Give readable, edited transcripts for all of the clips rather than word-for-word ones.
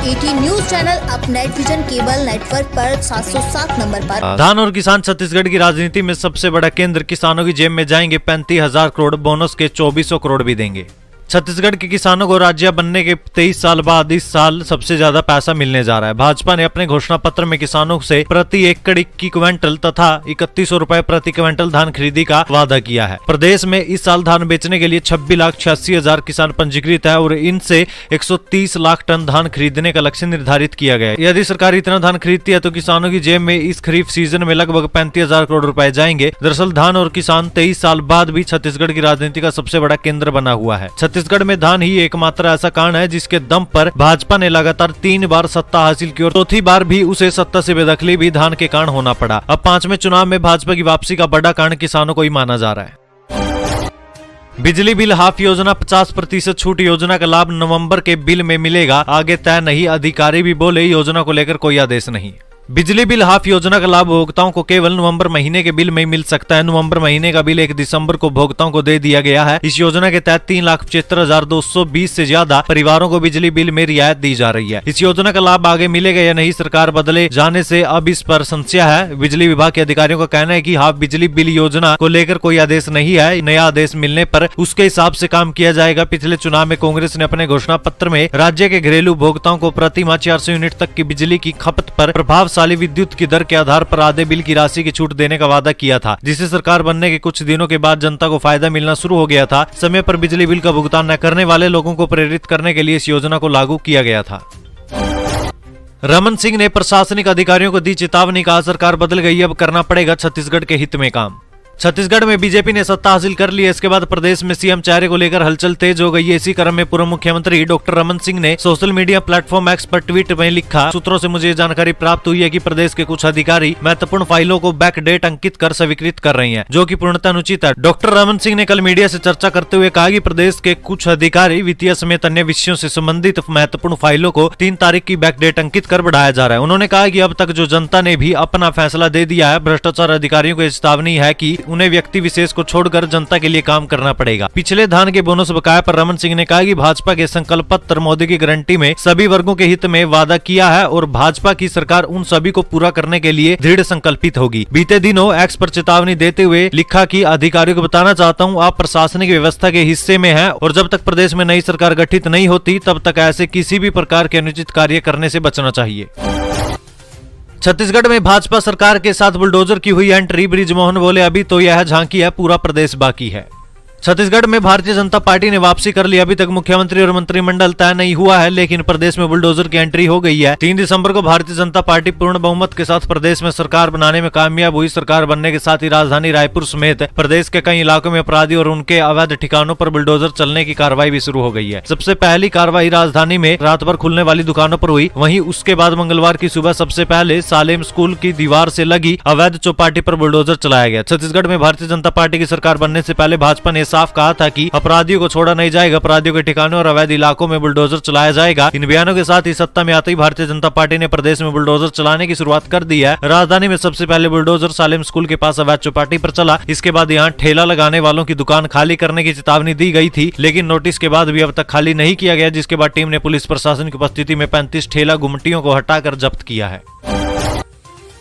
18 news channel अब net vision cable network पर 707 number पर। धान और किसान छत्तीसगढ़ की राजनीति में सबसे बड़ा केंद्र। किसानों की जेब में जाएंगे 35,000 करोड़, बोनस के 2400 करोड़ भी देंगे। छत्तीसगढ़ के किसानों को राज्य बनने के 23 साल बाद इस साल सबसे ज्यादा पैसा मिलने जा रहा है। भाजपा ने अपने घोषणा पत्र में किसानों से प्रति एकड़ 21 क्विंटल तथा 3100 रुपए प्रति क्विंटल धान खरीदी का वादा किया है। प्रदेश में इस साल धान बेचने के लिए 26,86,000 किसान पंजीकृत है और इनसे 130 लाख टन धान खरीदने का लक्ष्य निर्धारित किया गया है। यदि सरकार इतना धान खरीदती है तो किसानों की जेब में इस खरीफ सीजन में लगभग 35,000 करोड़ रुपए जाएंगे। दरअसल धान और किसान 23 साल बाद भी छत्तीसगढ़ की राजनीति का सबसे बड़ा केंद्र बना हुआ है। छत्तीसगढ़ में धान ही एकमात्र ऐसा कारण है जिसके दम पर भाजपा ने लगातार 3 बार सत्ता हासिल की और चौथी बार भी उसे सत्ता से बेदखली भी धान के कारण होना पड़ा। अब 5वें चुनाव में भाजपा की वापसी का बड़ा कारण किसानों को ही माना जा रहा है। बिजली बिल हाफ योजना 50% छूट योजना का लाभ नवंबर के बिल में मिलेगा, आगे तय नहीं। अधिकारी भी बोले योजना को लेकर कोई आदेश नहीं। बिजली बिल हाफ योजना का लाभ उपभोक्ताओं को केवल नवंबर महीने के बिल में मिल सकता है। नवंबर महीने का बिल 1 दिसंबर को उपभोक्ताओं को दे दिया गया है। इस योजना के तहत 3,75,220 से ज्यादा परिवारों को बिजली बिल में रियायत दी जा रही है। इस योजना का लाभ आगे मिलेगा या नहीं, सरकार बदले जाने से अब इस पर संशय है। बिजली विभाग के अधिकारियों का कहना है कि हाफ बिजली बिल योजना को लेकर कोई आदेश नहीं है। नया आदेश मिलने पर उसके हिसाब से काम किया जाएगा। पिछले चुनाव में कांग्रेस ने अपने घोषणा पत्र में राज्य के घरेलू उपभोक्ताओं को प्रति माह 400 यूनिट तक की बिजली की खपत पर प्रभाव विद्युत की दर के आधार पर आधे बिल की राशि की छूट देने का वादा किया था, जिसे सरकार बनने के कुछ दिनों के बाद जनता को फायदा मिलना शुरू हो गया था। समय पर बिजली बिल का भुगतान न करने वाले लोगों को प्रेरित करने के लिए इस योजना को लागू किया गया था। रमन सिंह ने प्रशासनिक अधिकारियों को दी चेतावनी, कहा सरकार बदल गई, अब करना पड़ेगा छत्तीसगढ़ के हित में काम। छत्तीसगढ़ में बीजेपी ने सत्ता हासिल कर ली है। इसके बाद प्रदेश में सीएम चेहरे को लेकर हलचल तेज हो गई है। इसी क्रम में पूर्व मुख्यमंत्री डॉक्टर रमन सिंह ने सोशल मीडिया प्लेटफॉर्म एक्स पर ट्वीट में लिखा, सूत्रों से मुझे जानकारी प्राप्त हुई है कि प्रदेश के कुछ अधिकारी महत्वपूर्ण फाइलों को बैकडेट अंकित कर स्वीकृत कर रही हैं, जो कि पूर्णतः अनुचित है। डॉक्टर रमन सिंह ने कल मीडिया से चर्चा करते हुए कहा कि प्रदेश के कुछ अधिकारी वित्तीय समेत अन्य विषयों से संबंधित महत्वपूर्ण फाइलों को 3 तारीख की बैकडेट अंकित कर बढ़ाया जा रहा है। उन्होंने कहा कि अब तक जो जनता ने भी अपना फैसला दे दिया है, भ्रष्टाचार अधिकारियों को चेतावनी है कि उन्हें व्यक्ति विशेष को छोड़कर जनता के लिए काम करना पड़ेगा। पिछले धान के बोनस बकाया पर रमन सिंह ने कहा कि भाजपा के संकल्प पत्र मोदी की गारंटी में सभी वर्गों के हित में वादा किया है और भाजपा की सरकार उन सभी को पूरा करने के लिए दृढ़ संकल्पित होगी। बीते दिनों एक्स पर चेतावनी देते हुए लिखा कि अधिकारियों को बताना चाहता हूं, आप प्रशासनिक व्यवस्था के हिस्से में हैं और जब तक प्रदेश में नई सरकार गठित नहीं होती तब तक ऐसे किसी भी प्रकार के अनुचित कार्य करने से बचना चाहिए। छत्तीसगढ़ में भाजपा सरकार के साथ बुलडोजर की हुई एंट्री। बृजमोहन बोले, अभी तो यह झांकी है, पूरा प्रदेश बाकी है। छत्तीसगढ़ में भारतीय जनता पार्टी ने वापसी कर ली। अभी तक मुख्यमंत्री और मंत्रिमंडल तय नहीं हुआ है, लेकिन प्रदेश में बुलडोजर की एंट्री हो गई है। 3 दिसंबर को भारतीय जनता पार्टी पूर्ण बहुमत के साथ प्रदेश में सरकार बनाने में कामयाब हुई। सरकार बनने के साथ ही राजधानी रायपुर समेत प्रदेश के कई इलाकों में अपराधी और उनके अवैध ठिकानों पर बुलडोजर चलने की कार्रवाई भी शुरू हो गई है। सबसे पहली कार्रवाई राजधानी में रात भर खुलने वाली दुकानों पर हुई। वहीं उसके बाद मंगलवार की सुबह सबसे पहले सालेम स्कूल की दीवार से लगी अवैध चौपाटी पर बुलडोजर चलाया गया। छत्तीसगढ़ में भारतीय जनता पार्टी की सरकार बनने से पहले भाजपा ने साफ कहा था कि अपराधियों को छोड़ा नहीं जाएगा, अपराधियों के ठिकानों और अवैध इलाकों में बुलडोजर चलाया जाएगा। इन बयानों के साथ ही सत्ता में आते ही भारतीय जनता पार्टी ने प्रदेश में बुलडोजर चलाने की शुरुआत कर दी है। राजधानी में सबसे पहले बुलडोजर सालेम स्कूल के पास अवैध चौपाटी पर चला। इसके बाद यहाँ ठेला लगाने वालों की दुकान खाली करने की चेतावनी दी गई थी, लेकिन नोटिस के बाद भी अब तक खाली नहीं किया गया, जिसके बाद टीम ने पुलिस प्रशासन की उपस्थिति में 35 ठेला गुमटियों को हटाकर जब्त किया है।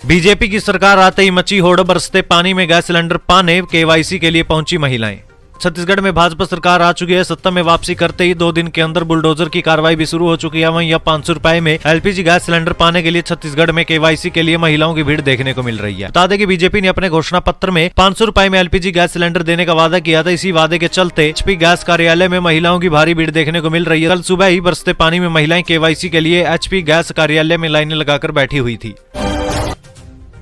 बीजेपी की सरकार आते ही मची होड़, बरसते पानी में गैस सिलेंडर पाने, केवाईसी के लिए पहुंची महिलाएं। छत्तीसगढ़ में भाजपा सरकार आ चुकी है। सत्ता में वापसी करते ही 2 दिन के अंदर बुलडोजर की कार्रवाई भी शुरू हो चुकी है। वहीं 500 रुपए में एलपीजी गैस सिलेंडर पाने के लिए छत्तीसगढ़ में केवाईसी के लिए महिलाओं की भीड़ देखने को मिल रही है। बता दें कि बीजेपी ने अपने घोषणा पत्र में 500 रुपए में एलपीजी गैस सिलेंडर देने का वादा किया था। इसी वादे के चलते एचपी गैस कार्यालय में महिलाओं की भारी भीड़ देखने को मिल रही है। कल सुबह ही बरसते पानी में महिलाएं केवाईसी के लिए एचपी गैस कार्यालय में लाइनें लगाकर बैठी हुई थी।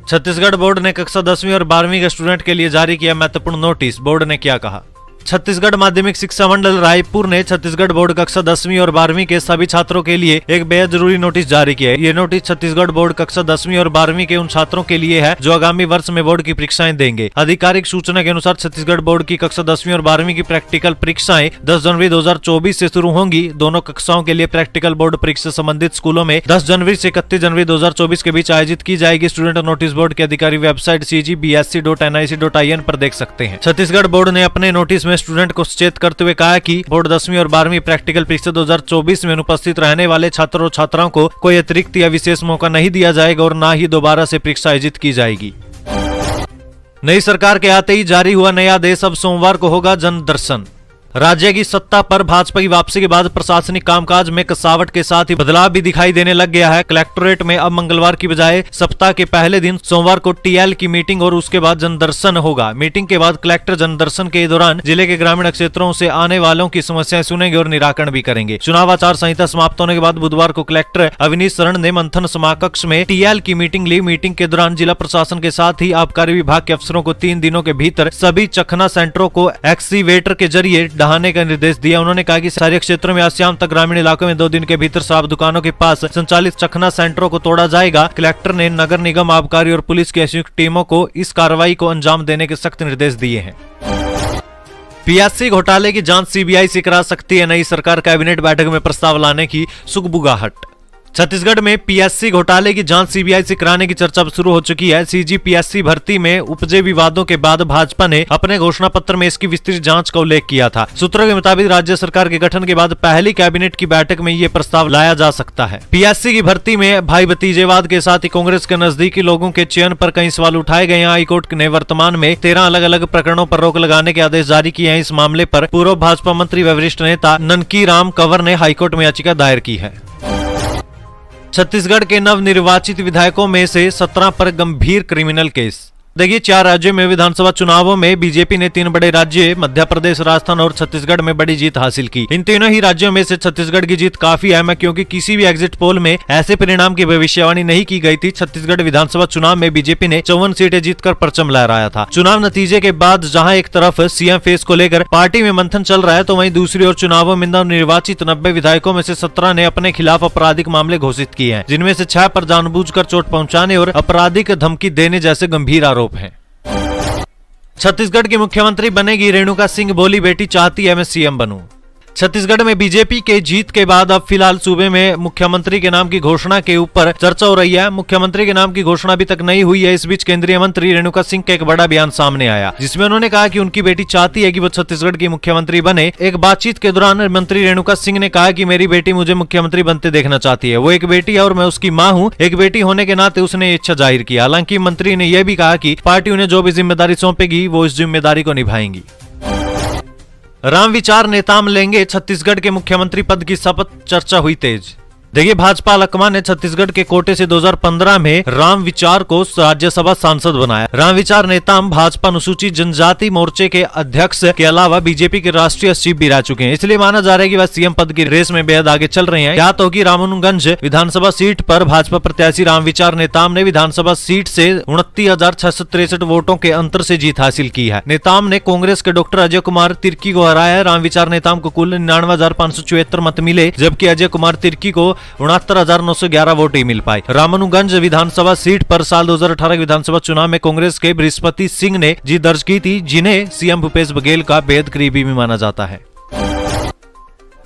छत्तीसगढ़ बोर्ड ने कक्षा 10वीं और 12वीं के स्टूडेंट के लिए जारी किया महत्वपूर्ण नोटिस। बोर्ड ने क्या कहा? छत्तीसगढ़ माध्यमिक शिक्षा मंडल रायपुर ने छत्तीसगढ़ बोर्ड कक्षा 10वीं और 12वीं के सभी छात्रों के लिए एक बेहद जरूरी नोटिस जारी किया है। ये नोटिस छत्तीसगढ़ बोर्ड कक्षा 10वीं और 12वीं के उन छात्रों के लिए है जो आगामी वर्ष में बोर्ड की परीक्षाएं देंगे। आधिकारिक सूचना के अनुसार छत्तीसगढ़ बोर्ड की कक्षा 10वीं और 12वीं की प्रैक्टिकल परीक्षाएं 10 जनवरी 2024 से शुरू होंगी। दोनों कक्षाओं के लिए प्रैक्टिकल बोर्ड परीक्षा संबंधित स्कूलों में 10 जनवरी से 31 जनवरी 2024 के बीच आयोजित की जाएगी। स्टूडेंट नोटिस बोर्ड के अधिकारी वेबसाइट cgbsc.nic.in पर देख सकते हैं। छत्तीसगढ़ बोर्ड ने अपने नोटिस में में स्टूडेंट को सचेत करते हुए कहा कि बोर्ड 10वीं और 12वीं प्रैक्टिकल परीक्षा 2024 में अनुपस्थित रहने वाले छात्रों और छात्राओं को कोई अतिरिक्त या विशेष मौका नहीं दिया जाएगा और न ही दोबारा से परीक्षा आयोजित की जाएगी। नई सरकार के आते ही जारी हुआ नया आदेश, अब सोमवार को होगा जन दर्शन। राज्य की सत्ता पर भाजपा की वापसी के बाद प्रशासनिक कामकाज में कसावट के साथ ही बदलाव भी दिखाई देने लग गया है। कलेक्टोरेट में अब मंगलवार की बजाय सप्ताह के पहले दिन सोमवार को टीएल की मीटिंग और उसके बाद जनदर्शन होगा। मीटिंग के बाद कलेक्टर जनदर्शन के दौरान जिले के ग्रामीण क्षेत्रों से आने वालों की समस्याएं सुनेंगे और निराकरण भी करेंगे। चुनाव आचार संहिता समाप्त होने के बाद बुधवार को कलेक्टर अविनीश शरण ने मंथन समाकक्ष में टीएल की मीटिंग ली। मीटिंग के दौरान जिला प्रशासन के साथ ही आबकारी विभाग के अफसरों को 3 दिनों के भीतर सभी चखना सेंटरों को एक्सीवेटर के जरिए ढहाने का निर्देश दिया। उन्होंने कहा कि शहरी क्षेत्रों में आज शाम तक ग्रामीण इलाकों में 2 दिन के भीतर शराब दुकानों के पास संचालित चखना सेंटरों को तोड़ा जाएगा। कलेक्टर ने नगर निगम, आबकारी और पुलिस की संयुक्त टीमों को इस कार्रवाई को अंजाम देने के सख्त निर्देश दिए हैं। पीएससी घोटाले की जांच सीबीआई से करा सकती है नई सरकार, कैबिनेट बैठक में प्रस्ताव लाने की सुगबुगाहट। छत्तीसगढ़ में पीएससी घोटाले की जांच सीबीआई से कराने की चर्चा शुरू हो चुकी है। सीजीपीएससी भर्ती में उपजे विवादों के बाद भाजपा ने अपने घोषणा पत्र में इसकी विस्तृत जांच का उल्लेख किया था। सूत्रों के मुताबिक राज्य सरकार के गठन के बाद पहली कैबिनेट की बैठक में ये प्रस्ताव लाया जा सकता है। पीएससी की भर्ती में भाई भतीजेवाद के साथ ही कांग्रेस के नजदीकी लोगों के चयन पर कई सवाल उठाए गए हैं। हाईकोर्ट ने वर्तमान में 13 अलग अलग प्रकरणों पर रोक लगाने के आदेश जारी किए हैं। इस मामले पर पूर्व भाजपा मंत्री व वरिष्ठ नेता ननकीराम कंवर ने हाईकोर्ट में याचिका दायर की है। छत्तीसगढ़ के नवनिर्वाचित विधायकों में से 17 पर गंभीर क्रिमिनल केस। देखिए, 4 राज्यों में विधानसभा चुनावों में बीजेपी ने 3 बड़े राज्य मध्य प्रदेश, राजस्थान और छत्तीसगढ़ में बड़ी जीत हासिल की। इन तीनों ही राज्यों में से छत्तीसगढ़ की जीत काफी अहम है, क्योंकि किसी भी एग्जिट पोल में ऐसे परिणाम की भविष्यवाणी नहीं की गई थी। छत्तीसगढ़ विधानसभा चुनाव में बीजेपी ने 54 सीटें जीतकर परचम लहराया था। चुनाव नतीजे के बाद जहां एक तरफ सीएम फेस को लेकर पार्टी में मंथन चल रहा है, तो वहीं दूसरी ओर चुनावों में नवनिर्वाचित 90 विधायकों में से 17 ने अपने खिलाफ आपराधिक मामले घोषित किए हैं, जिनमें से 6 पर जानबूझकर चोट पहुंचाने और आपराधिक धमकी देने जैसे गंभीर आरोप हैं। छत्तीसगढ़ की मुख्यमंत्री बनेगी रेणुका सिंह, बोली बेटी चाहती है मैं सीएम बनूं। छत्तीसगढ़ में बीजेपी के जीत के बाद अब फिलहाल सूबे में मुख्यमंत्री के नाम की घोषणा के ऊपर चर्चा हो रही है। मुख्यमंत्री के नाम की घोषणा अभी तक नहीं हुई है। इस बीच केंद्रीय मंत्री रेणुका सिंह का एक बड़ा बयान सामने आया, जिसमें उन्होंने कहा कि उनकी बेटी चाहती है कि वो छत्तीसगढ़ की मुख्यमंत्री बने। एक बातचीत के दौरान मंत्री रेणुका सिंह ने कहा कि मेरी बेटी मुझे मुख्यमंत्री बनते देखना चाहती है। वो एक बेटी है और मैं उसकी माँ हूँ। एक बेटी होने के नाते उसने इच्छा जाहिर किया। हालांकि मंत्री ने यह भी कहा कि पार्टी उन्हें जो भी जिम्मेदारी सौंपेगी वो इस जिम्मेदारी को निभाएंगी। राम विचार नेताम लेंगे छत्तीसगढ़ के मुख्यमंत्री पद की शपथ, चर्चा हुई तेज। देखिए, भाजपा अलकमा ने छत्तीसगढ़ के कोटे से 2015 में राम विचार को राज्यसभा सांसद बनाया। राम विचार नेताम भाजपा अनुसूचित जनजाति मोर्चे के अध्यक्ष के अलावा बीजेपी के राष्ट्रीय सचिव भी रह चुके हैं। इसलिए माना जा रहा है कि वह सीएम पद की रेस में बेहद आगे चल रहे हैं। याद हो कि रामानुगंज विधानसभा सीट पर भाजपा प्रत्याशी राम विचार नेताम ने विधानसभा सीट से 29,663 वोटों के अंतर से जीत हासिल की है। नेताम ने कांग्रेस के डॉक्टर अजय कुमार तिर्की को हराया है। राम विचार नेताम को कुल 99,574 मत मिले, जबकि अजय कुमार तिर्की को 69,911 वोट ही मिल पाए। रामानुगंज विधानसभा सीट पर साल 2018 विधानसभा चुनाव में कांग्रेस के बृहस्पति सिंह ने जीत दर्ज की थी, जिन्हें सीएम भूपेश बघेल का बेहद करीबी भी माना जाता है।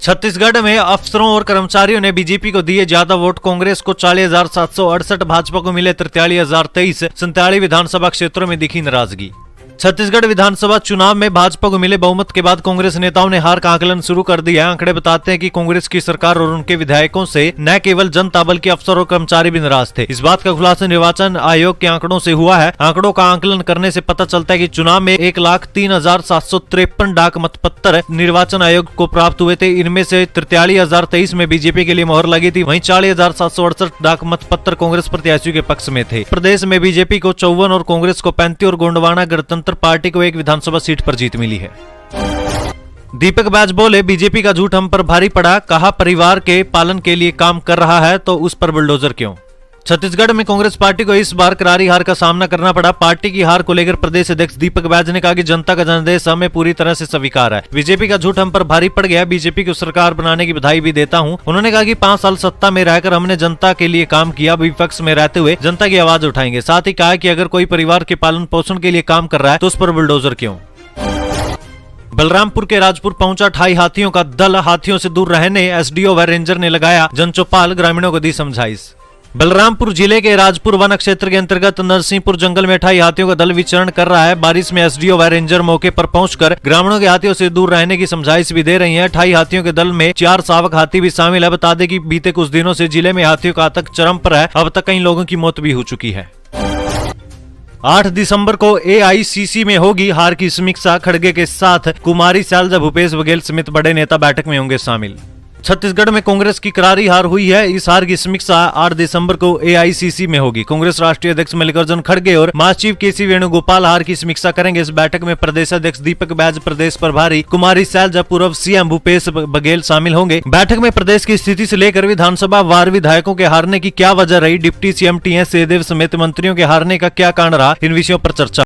छत्तीसगढ़ में अफसरों और कर्मचारियों ने बीजेपी को दिए ज्यादा वोट। कांग्रेस को 40,768, भाजपा को मिले 43,023। 47 विधानसभा क्षेत्रों में दिखी नाराजगी। छत्तीसगढ़ विधानसभा चुनाव में भाजपा को मिले बहुमत के बाद कांग्रेस नेताओं ने हार का आकलन शुरू कर दिया है। आंकड़े बताते हैं कि कांग्रेस की सरकार और उनके विधायकों से न केवल जनता बल्कि अफसर और कर्मचारी भी नाराज थे। इस बात का खुलासा निर्वाचन आयोग के आंकड़ों से हुआ है। आंकड़ों का आकलन करने से पता चलता है कि चुनाव में 1,03,753 डाक मतपत्र निर्वाचन आयोग को प्राप्त हुए थे। इनमें से 43,023 में बीजेपी के लिए मोहर लगी थी, वहीं 40,768 डाक मतपत्र कांग्रेस प्रत्याशियों के पक्ष में थे। प्रदेश में बीजेपी को 54 और कांग्रेस को 35 और गोंडवाना गणतंत्र पार्टी को एक विधानसभा सीट पर जीत मिली है। दीपक बैज बोले, बीजेपी का झूठ हम पर भारी पड़ा। कहा परिवार के पालन के लिए काम कर रहा है तो उस पर बुलडोजर क्यों। छत्तीसगढ़ में कांग्रेस पार्टी को इस बार करारी हार का सामना करना पड़ा। पार्टी की हार को लेकर प्रदेश अध्यक्ष दीपक बैज ने कहा कि जनता का जनादेश हमें पूरी तरह से स्वीकार है। बीजेपी का झूठ हम पर भारी पड़ गया। बीजेपी को सरकार बनाने की बधाई भी देता हूं। उन्होंने कहा कि 5 साल सत्ता में रहकर हमने जनता के लिए काम किया, विपक्ष में रहते हुए जनता की आवाज उठाएंगे। साथ ही कहा कि अगर कोई परिवार के पालन पोषण के लिए काम कर रहा है तो उस पर बुलडोजर क्यों। बलरामपुर के राजपुर पहुंचा 28 हाथियों का दल। हाथियों से दूर रहने एसडीओ व रेंजर ने लगाया जन चौपाल, ग्रामीणों को दी समझाइश। बलरामपुर जिले के राजपुर वन क्षेत्र के अंतर्गत नरसिंहपुर जंगल में 28 हाथियों का दल विचरण कर रहा है। बारिश में एसडीओ व रेंजर मौके पर पहुंचकर ग्रामीणों के हाथियों से दूर रहने की समझाइश भी दे रही हैं। 28 हाथियों के दल में 4 शावक हाथी भी शामिल है। बता दें कि बीते कुछ दिनों से जिले में हाथियों का आतंक चरम पर है। अब तक कई लोगों की मौत भी हो चुकी है। 8 दिसंबर को एआईसीसी में होगी हार की समीक्षा। खड़गे के साथ कुमारी सैलजा, भूपेश बघेल समेत बड़े नेता बैठक में होंगे शामिल। छत्तीसगढ़ में कांग्रेस की करारी हार हुई है। इस हार की समीक्षा 8 दिसंबर को एआईसीसी में होगी। कांग्रेस राष्ट्रीय अध्यक्ष मल्लिकार्जुन खड़गे और महासचिव केसी वेणुगोपाल हार की समीक्षा करेंगे। इस बैठक में प्रदेश अध्यक्ष दीपक बैज, प्रदेश प्रभारी कुमारी सैलजा, पूर्व सीएम भूपेश बघेल शामिल होंगे। बैठक में प्रदेश की स्थिति से लेकर विधानसभा वार विधायकों के हारने की क्या वजह रही, डिप्टी सीएम टीएस सिंहदेव समेत मंत्रियों के हारने का क्या कारण रहा, इन विषयों पर चर्चा